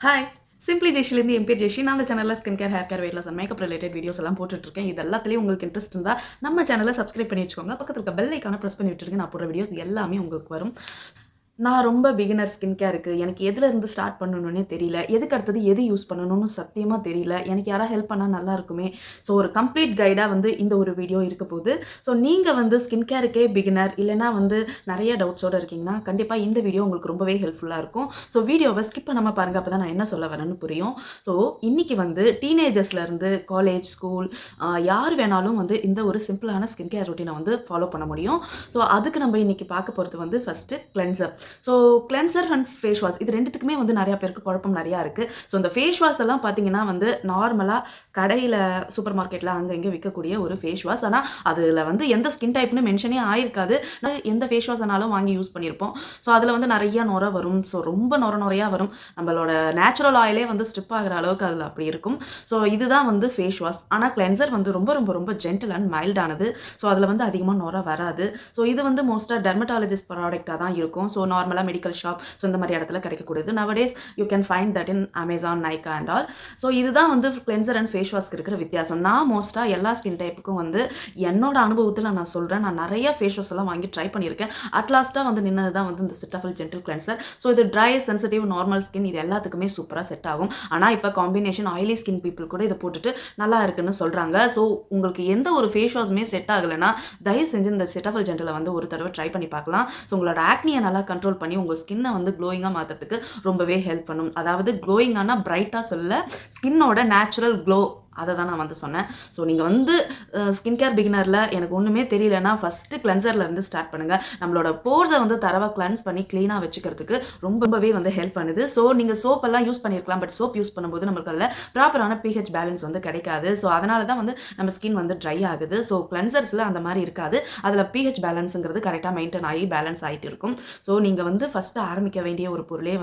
Hi simply ஜெஷிலேருந்து என் பேர் ஜெஷி. நான் அந்த சேனலில் skin care, hair care, weight loss and makeup related videos எல்லாம் போட்டுட்ருக்கேன். இது எல்லாத்துலேயும் உங்களுக்கு இன்ட்ரெஸ்ட் இருந்தால் நம்ம சேனலை சப்ஸ்கிரைப் பண்ணி வச்சுக்கோங்க. பக்கத்தில் இருக்க பெல் ஐக்கான ப்ரெஸ் பண்ணி விட்டுருங்க. நான் போடுற வீடியோஸ் எல்லாமே உங்களுக்கு வரும். நான் ரொம்ப பிகினர் ஸ்கின் கேருக்கு. எனக்கு எதுலேருந்து ஸ்டார்ட் பண்ணணுன்னே தெரியல. எதுக்கு அடுத்தது எது யூஸ் பண்ணணும்னு சத்தியமாக தெரியல. எனக்கு யாராவது ஹெல்ப் பண்ணால் நல்லா இருக்குமே. ஸோ ஒரு கம்ப்ளீட் கைடாக இந்த ஒரு வீடியோ இருக்க போகுது. ஸோ நீங்கள் ஸ்கின் கேருக்கே பிகினர் இல்லைனா நிறைய டவுட்ஸோடு இருக்கீங்கன்னா கண்டிப்பாக இந்த வீடியோ உங்களுக்கு ரொம்பவே ஹெல்ப்ஃபுல்லாக இருக்கும். ஸோ வீடியோவை ஸ்கிப் பண்ணாமல் பாருங்கள். அப்போ தான் நான் என்ன சொல்ல வரேன்னு புரியும். ஸோ இன்றைக்கி டீனேஜர்ஸ்லேருந்து காலேஜ், ஸ்கூல் யார் வேணாலும் இந்த ஒரு சிம்பிளான ஸ்கின் கேர் ரொட்டீனை ஃபாலோ பண்ண முடியும். ஸோ அதுக்கு நம்ம இன்றைக்கி பார்க்க போகிறது first cleanser. So cleanser and face wash இது ரெண்டுத்துக்குமே நிறையா பேருக்கு குழப்பம் நிறையா இருக்குது. ஸோ இந்த ஃபேஸ் வாஷ் எல்லாம் பார்த்தீங்கன்னா நார்மலாக கடையில் சூப்பர் மார்க்கெட்டில் அங்கே இங்கே விற்கக்கூடிய ஒரு ஃபேஸ் வாஷ். ஆனால் அதில் எந்த ஸ்கின் டைப்னு மென்ஷனே ஆயிருக்காது. எந்த ஃபேஸ் வாஷ்னாலும் வாங்கி யூஸ் பண்ணியிருப்போம். ஸோ அதில் நிறையா நுரை வரும். ஸோ ரொம்ப நுரையாக வரும். நம்மளோட நேச்சுரல் ஆயிலே ஸ்ட்ரிப் ஆகிற அளவுக்கு அதில் அப்படி இருக்கும். ஸோ இதுதான் ஃபேஸ் வாஷ். ஆனால் கிளென்சர் ரொம்ப ரொம்ப ரொம்ப ஜென்டில் அண்ட் மைல்டானது. ஸோ அதில் அதிகமாக நுரை வராது. ஸோ இது மோஸ்ட்டாக டெர்மட்டாலஜிஸ்ட் ப்ராடக்டாக தான் இருக்கும். ஸோ நார்மலாக மெடிக்கல் ஷாப் ஸோ இந்த மாதிரி இடத்துல கிடைக்கக்கூடியது. Nowadays you can find that in Amazon, Nykaa and all. So இதுதான் கிளென்சர் அண்ட் ஃபேஸ் வாஷ்க்கு இருக்கிற வித்தியாசம். நான் மோஸ்ட்டாக எல்லா ஸ்கின் டைப்புக்கும் என்னோட அனுபவத்தில் நான் சொல்கிறேன். நான் நிறைய ஃபேஸ் வாஷ் எல்லாம் வாங்கி ட்ரை பண்ணியிருக்கேன். அட்லாஸ்ட்டாக நின்னது தான் இந்த சிட்டாஃபில் ஜென்டில் கிளென்சர். ஸோ இது ட்ரை, சென்சிட்டிவ், நார்மல் ஸ்கின் இது எல்லாத்துக்குமே சூப்பராக செட் ஆகும். ஆனால் இப்போ காம்பினேஷன் ஆயிலி ஸ்கின் பீப்புள் கூட இதை போட்டுட்டு நல்லா இருக்குன்னு சொல்கிறாங்க. ஸோ உங்களுக்கு எந்த ஒரு ஃபேஸ் வாஷுமே செட் ஆகலைன்னா தயவு செஞ்சு இந்த சிட்டாஃபில் ஜென்டில் ஒரு தடவை ட்ரை பண்ணி பார்க்கலாம். ஸோ உங்களோட ஆக்னியை நல்லா கண்ட்ரோல் பண்ணி உங்கள் ஸ்கின்னை க்ளோயிங்காக மாற்றுறதுக்கு ரொம்பவே ஹெல்ப் பண்ணும். அதாவது க்ளோயிங்கானா பிரைட்டாக சொல்ல, ஸ்கின்னோட நேச்சுரல் க்ளோ அதை தான் நான் சொன்னேன். ஸோ நீங்கள் ஸ்கின் கேர் பிகினரில் எனக்கு ஒன்றுமே தெரியலன்னா ஃபஸ்ட்டு கிளென்சர்லேருந்து ஸ்டார்ட் பண்ணுங்கள். நம்மளோட போர்ஸை தரவாக கிளென்ஸ் பண்ணி க்ளீனாக வச்சுக்கிறதுக்கு ரொம்பவே ஹெல்ப் பண்ணுது. ஸோ நீங்கள் சோப்பெல்லாம் யூஸ் பண்ணியிருக்கலாம். பட் சோப் யூஸ் பண்ணும்போது நம்மளுக்கு அதில் ப்ராப்பரான pH பேலன்ஸ் கிடைக்காது. ஸோ அதனால தான் நம்ம ஸ்கின் ட்ரை ஆகுது. ஸோ கிளென்சர்ஸில் அந்த மாதிரி இருக்காது. அதில் pH பேலன்ஸுங்கிறது கரெக்டாக மெயின்டைன் ஆகி பேலன்ஸ் ஆகிட்டு இருக்கும். ஸோ நீங்கள் ஃபஸ்ட்டு ஆரம்பிக்க வேண்டிய ஒரு பொருளே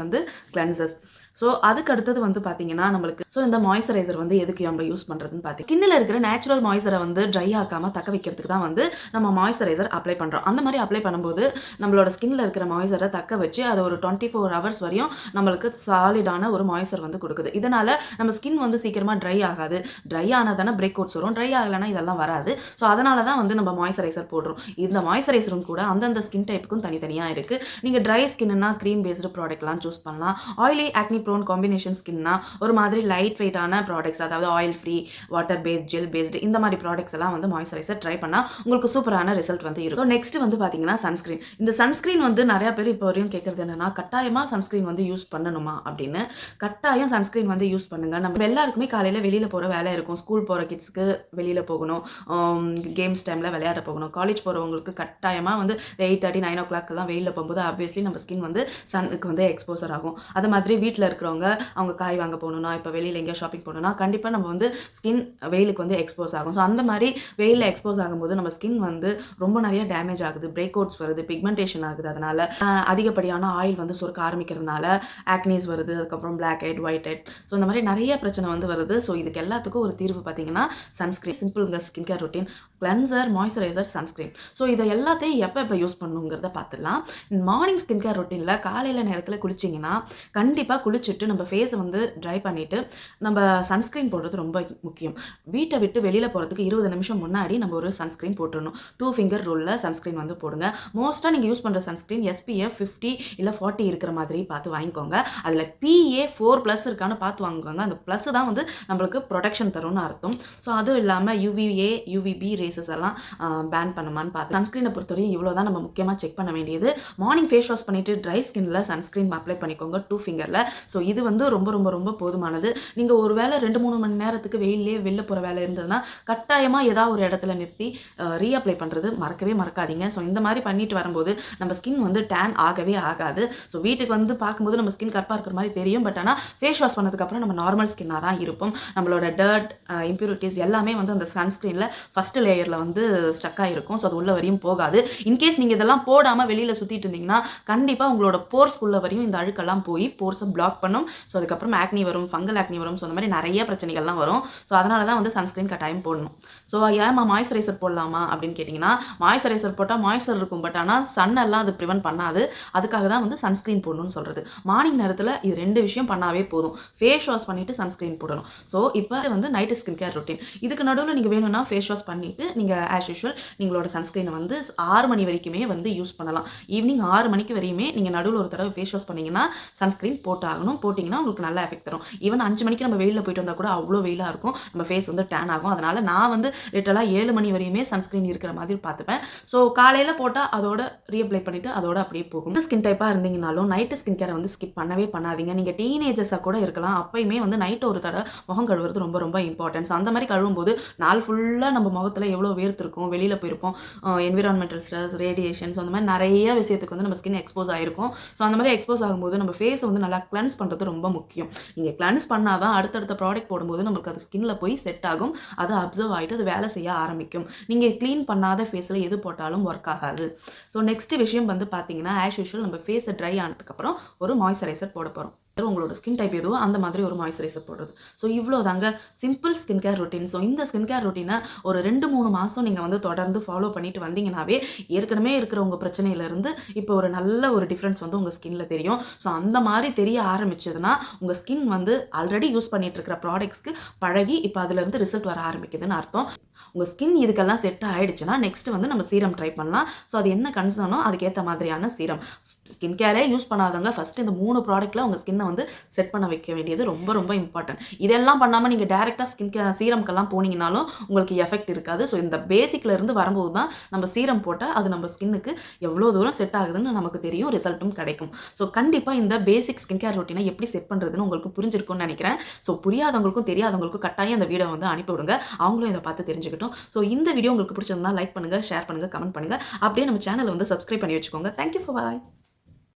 கிளென்சர்ஸ். ஸோ அதுக்கு அடுத்தது பார்த்தீங்கன்னா நம்மளுக்கு இந்த மாய்ஸ்சரைசர் எதுக்கு நம்ம யூஸ் பண்ணுறதுன்னு பார்த்தீங்கன்னா ஸ்கின்னில் இருக்கிற நேச்சுரல் மாய்ஸ்சரை ட்ரை ஆக்காமல் தக்க வைக்கிறதுக்கு தான் நம்ம மாய்ஸ்சரைசர் அப்ளை பண்ணுறோம். அந்த மாதிரி அப்ளை பண்ணும்போது நம்மளோட ஸ்கின்னில் இருக்கிற மாய்ஸ்சரை தக்க வச்சு அதை ஒரு 24 hours வரையும் நம்மளுக்கு சாலிடான ஒரு மாய்ஸ்சர் கொடுக்குது. இதனால் நம்ம ஸ்கின் சீக்கிரமாக ட்ரை ஆகாது. ட்ரை ஆனதானே பிரேக் அவுட்ஸ் வரும். ட்ரை ஆகலைன்னா இதெல்லாம் வராது. ஸோ அதனால தான் நம்ம மாய்ஸ்சரைசர் போடுறோம். இந்த மாய்ஸ்சரைசரும் கூட அந்தந்த ஸ்கின் டைப்புக்கும் தனித்தனியாக இருக்குது. நீங்கள் ட்ரை ஸ்கின்னா க்ரீம் பேஸ்டு ப்ராடக்ட்லாம் சூஸ் பண்ணலாம். ஆயிலி ஆக்னி ப்ரோன் காம்பினேஷன் ஸ்கின்னா ஒரு மாதிரி லைட் வெயிட்டான ப்ராடக்ட்ஸ், அதாவது oil free, water based, gel based இந்த மாதிரி ப்ராடக்ட்ஸ் எல்லாம் மாய்ஸ்சரைசர் ட்ரை பண்ணால் உங்களுக்கு சூப்பரான ரிசல்ட் இருக்கும். நெக்ஸ்ட் பார்த்தீங்கன்னா சன்ஸ்கிரீன். இந்த சன்ஸ்கிரீன் நிறைய பேர் இப்போ வரையும் கேட்குறது என்னன்னா, கட்டாயமாக சன்ஸ்கிரீன் யூஸ் பண்ணணுமா அப்படின்னு. கட்டாயம் சன்ஸ்கிரீன் யூஸ் பண்ணுங்க. நம்ம எல்லாருக்குமே காலையில் வெளியில் போகிற வேலை இருக்கும். ஸ்கூல் போகிற கிட்ஸ்க்கு வெளியில் போகணும், கேம்ஸ் டைமில் விளையாட போகணும். காலேஜ் போகிறவங்களுக்கு கட்டாயமாக 8:30, 9 o'clock வெயிலில் போகும்போது ஆப்வியஸ்லி நம்ம ஸ்கின் சனுக்கு எக்ஸ்போசர் ஆகும். அது மாதிரி வீட்டில் இருக்கிறவங்க அவங்க காய் வாங்க போகணும்னா, இப்போ வெளியில் எங்கேயோ ஷாப்பிங் போகணும்னா கண்டிப்பாக நம்ம ஸ்கின் வெயிலுக்கு எக்ஸ்போஸ் ஆகும். ஸோ அந்த மாதிரி வெயிலில் எக்ஸ்போஸ் ஆகும்போது நம்ம ஸ்கின் ரொம்ப நிறைய டேமேஜ் ஆகுது, பிரேக் அவுட்ஸ் வருது, பிக்மெண்டேஷன் ஆகுது. அதனால் அதிகப்படியான ஆயில் சுரக்க ஆரம்பிக்கிறதுனால ஆக்னிஸ் வருது, அதுக்கப்புறம் blackhead, whitehead, so இந்த மாதிரி நிறைய பிரச்சனை வருது. ஸோ இதுக்கு எல்லாத்துக்கும் ஒரு தீர்வு பார்த்தீங்கன்னா சன்ஸ்கிரீன். சிம்பிள்ங்க skin care routine: cleanser, moisturiser, sunscreen. So இதை எல்லாத்தையும் எப்போ யூஸ் பண்ணணுங்கிறத பார்த்துடலாம். மார்னிங் ஸ்கின் கேர் ரொட்டீனில் காலையில் நேரத்தில் குளிச்சிங்கன்னா கண்டிப்பாக குளிச்சுட்டு நம்ம ஃபேஸை ட்ரை பண்ணிவிட்டு நம்ம சன்ஸ்க்ரீன் போடுறது ரொம்ப முக்கியம். வீட்டை விட்டு வெளியில் போகிறதுக்கு 20 நிமிஷம் முன்னாடி நம்ம ஒரு சன்ஸ்க்ரீன் போட்டுடணும். 2 finger ரூலில் சன்ஸ்க்ரீன் போடுங்க. மோஸ்ட்டாக நீங்கள் யூஸ் பண்ணுற சன்ஸ்க்ரீன் SPF 50 இல்லை 40 இருக்கிற மாதிரி பார்த்து வாங்கிக்கோங்க. அதில் PA 4+ இருக்கான்னு பார்த்து வாங்கிக்கோங்க. அந்த ப்ளஸ் தான் நம்மளுக்கு ப்ரொடெக்ஷன் தரும்னு அர்த்தம். ஸோ அதுவும் இல்லாமல் UVA, UVB ரேசஸ் எல்லாம் பேன் பண்ணுமான்னு பார்த்து சன்ஸ்க்ரீனை பொறுத்தவரையும் இவ்வளோ தான் நம்ம முக்கியமாக செக் பண்ண வேண்டியது. மார்னிங் ஃபேஸ் வாஷ் பண்ணிவிட்டு ட்ரை ஸ்கின்னில் சன்ஸ்க்ரீன் அப்ளை பண்ணிக்கோங்க 2 fingerல. ஸோ இது ரொம்ப ரொம்ப ரொம்ப போதுமானது. நீங்கள் ஒரு வேளை 2-3 மணி நேரத்துக்கு வெயிலே வெளில போகிற வேலை இருந்ததுன்னா கட்டாயமாக ஏதாவது ஒரு இடத்துல நிறுத்தி ரீஅப்ளை பண்ணுறது மறக்கவே மறக்காதீங்க. ஸோ இந்த மாதிரி பண்ணிட்டு வரும்போது நம்ம ஸ்கின் டேன் ஆகவே ஆகாது. ஸோ வீட்டுக்கு பார்க்கும்போது நம்ம ஸ்கின் கருப்பாக இருக்கிற மாதிரி தெரியும். பட் ஆனால் ஃபேஸ் வாஷ் பண்ணதுக்கப்புறம் நம்ம நார்மல் ஸ்கின்னாக தான் இருப்போம். நம்மளோட டர்ட், இம்ப்யூரிட்டிஸ் எல்லாமே அந்த சன்ஸ்க்ரீனில் ஃபஸ்ட் லேயரில் ஸ்டக்காக இருக்கும். ஸோ அது உள்ள வரையும் போகாது. இன்கேஸ் நீங்கள் இதெல்லாம் போடாமல் வெளியில் சுற்றிட்டு இருந்தீங்கன்னா கண்டிப்பாக உங்களோட போர்ஸ்குள்ள வரையும் இந்த அழுக்கெல்லாம் போய் போர்ஸை பிளாக் பண்ணும். ஸோ அதுக்கப்புறம் ஆக்னி வரும், ஃபங்கல் ஆக்னி வரும். ஸோ அந்த மாதிரி நிறைய பிரச்சனைகள்லாம் வரும். ஸோ அதனால தான் வந்து சன்ஸ்கிரீன் கட்டாயம் போடணும். ஸோ ஏமா மாய்ஸ்சரைசர் போடலாமா அப்படின்னு கேட்டிங்கன்னா, மாய்ஸ்சரைசர் போட்டால் மாய்ஸ்சர் இருக்கும். பட் ஆனால் சன்னெல்லாம் அது ப்ரிவென்ட் பண்ணாது. அதுக்காக தான் வந்து சன்ஸ்கிரீன் போடணும்னு சொல்கிறது. மார்னிங் நேரத்தில் இது 2 விஷயம் பண்ணாவே போதும். ஃபேஸ் வாஷ் பண்ணிவிட்டு சன்ஸ்கிரீன் போடணும். ஸோ இப்போ வந்து நைட்டு ஸ்கின் கேர் ரொட்டீன். இதுக்கு நடுவில் நீங்கள் வேணும்னா ஃபேஸ் வாஷ் பண்ணிவிட்டு நீங்கள் ஆஸ் யூஷுவல் நீங்களோட சன்ஸ்கிரீனை வந்து 6 மணி வரைக்குமே வந்து யூஸ் பண்ணலாம். ஈவினிங் 6 மணிக்கு வரையுமே நீங்கள் நடுவில் ஒரு தடவை ஃபேஸ் வாஷ் பண்ணிங்கன்னா சன்ஸ்கிரீன் போட்டாகணும். போட்டிங்கன்னா உங்களுக்கு நல்ல எஃபெக்ட் தரும். ஈவன் 5 மணிக்கு நம்ம வெயிலில் போயிட்டு வந்தால் கூட அவ்வளோ வெயிலாக இருக்கும், நம்ம ஃபேஸ் வந்து டேன் ஆகும். அதனால் நான் வந்து லிட்டலாக 7 மணி வரையுமே சன்ஸ்கிரீன் இருக்கிற மாதிரி பார்த்துப்பேன். ஸோ காலையில் போட்டால் அதோட ரீஅப்ளை பண்ணிவிட்டு அதோட அப்படியே போகும். ஸ்கின் டைப்பாக இருந்தீங்கனாலும் நைட்டு ஸ்கின் கேரை வந்து ஸ்கிப் பண்ணவே பண்ணாதீங்க. நீங்கள் டீனேஜர்ஸாக கூட இருக்கலாம், அப்பயுமே வந்து நைட்டு ஒரு தடவை முகம் கழுவுறது ரொம்ப ரொம்ப இம்பார்ட்டன்ஸ். அந்த மாதிரி கழுவும்போது நாள் ஃபுல்லாக நம்ம முகத்தில் எவ்வளோ வேர்த்திருக்கும், வெளியில் போயிருப்போம், என்விரான்மெண்டல் ஸ்ட்ரெஸ், ரேடியேஷன்ஸ் அந்த மாதிரி நிறைய விஷயத்துக்கு வந்து நம்ம ஸ்கின் எக்ஸ்போஸ் ஆகிருக்கும். ஸோ அந்த மாதிரி எக்ஸ்போஸ் ஆகும்போது நம்ம ஃபேஸை வந்து நல்லா கிளென்ஸ் பண்ணுறது ரொம்ப முக்கியம். நீங்கள் கிளென்ஸ் பண்ணால் தான் அடுத்தடுத்த ப்ராடக்ட் போடும்போது நம்மளுக்கு அது ஸ்கின்ல போய் செட் ஆகும், அது அப்சர்வ் ஆகிட்டு அது வேலை செய்ய ஆரம்பிக்கும். நீங்கள் க்ளீன் பண்ணாத ஃபேஸில் எது போட்டாலும் ஒர்க் ஆகாது. ஸோ நெக்ஸ்ட் விஷயம் வந்து பார்த்தீங்கன்னா, ஆஸ் யூஷுவல் நம்ம ஃபேஸை ட்ரை ஆனதுக்கப்புறம் ஒரு மாய்ஸ்சரைசர் போட போகிறோம். உங்களோட ஸ்கின் டைப் எதுவோ அந்த மாதிரி ஒரு மாய்ஸ்சரைசர் போடுறது. ஸோ இவ்வளோ தாங்க simple skin care routine. So இந்த ஸ்கின் கேர் ரொட்டீனை ஒரு 2-3 மாதம் நீங்கள் வந்து தொடர்ந்து ஃபாலோ பண்ணிட்டு வந்தீங்கன்னாவே ஏற்கனவே இருக்கிற உங்கள் பிரச்சனையிலேருந்து இப்போ ஒரு நல்ல ஒரு டிஃப்ரென்ஸ் வந்து உங்கள் ஸ்கின்ல தெரியும். ஸோ அந்த மாதிரி தெரிய ஆரம்பிச்சதுன்னா உங்கள் ஸ்கின் வந்து ஆல்ரெடி யூஸ் பண்ணிட்டு இருக்கிற ப்ராடக்ட்ஸ்க்கு பழகி இப்போ அதுலேருந்து ரிசல்ட் வர ஆரம்பிக்குதுன்னு அர்த்தம். உங்கள் ஸ்கின் இதுக்கெல்லாம் செட் ஆகிடுச்சுன்னா நெக்ஸ்ட் வந்து நம்ம சீரம் ட்ரை பண்ணலாம். ஸோ அது என்ன கன்சர்னோ அதுக்கேற்ற மாதிரியான சீரம். ஸ்கின் கேரே யூஸ் பண்ணாதவங்க ஃபஸ்ட்டு இந்த 3 ப்ராடக்ட்டில் உங்கள் ஸ்கின்னை வந்து செட் பண்ண வைக்க வேண்டியது ரொம்ப ரொம்ப இம்பார்ட்டன்ட். இதெல்லாம் பண்ணாமல் நீங்கள் டேரெக்டாக ஸ்கின் கேர் சீரம்க்கெல்லாம் போனீங்கனாலும் உங்களுக்கு எஃபெக்ட் இருக்காது. ஸோ இந்த பேசிக்ல இருந்து வரும்போது தான் நம்ம சீரம் போட்டால் அது நம்ம ஸ்கின்னுக்கு எவ்வளோ தூரம் செட் ஆகுதுன்னு நமக்கு தெரியும், ரிசல்ட்டும் கிடைக்கும். ஸோ கண்டிப்பாக இந்த பேசிக் ஸ்கின் கேர் ரொட்டீனை எப்படி செட் பண்ணுறதுன்னு உங்களுக்கு புரிஞ்சிருக்கும்னு நினைக்கிறேன். ஸோ புரியாதவங்களுக்கும் தெரியாதவங்களுக்கும் கட்டாயம் இந்த வீடியோ வந்து அனுப்பிவிடுங்க, அவங்களும் இதை பார்த்து தெரிஞ்சுக்கிட்டோம். ஸோ இந்த வீடியோ உங்களுக்கு பிடிச்சிருந்தா லைக் பண்ணுங்கள், ஷேர் பண்ணுங்கள், கமெண்ட் பண்ணுங்கள். அப்படியே நம்ம சேனலை வந்து சப்ஸ்கிரைப் பண்ணி வச்சுக்கோங்க. தேங்க்யூ ஃபார் வாட்சிங்.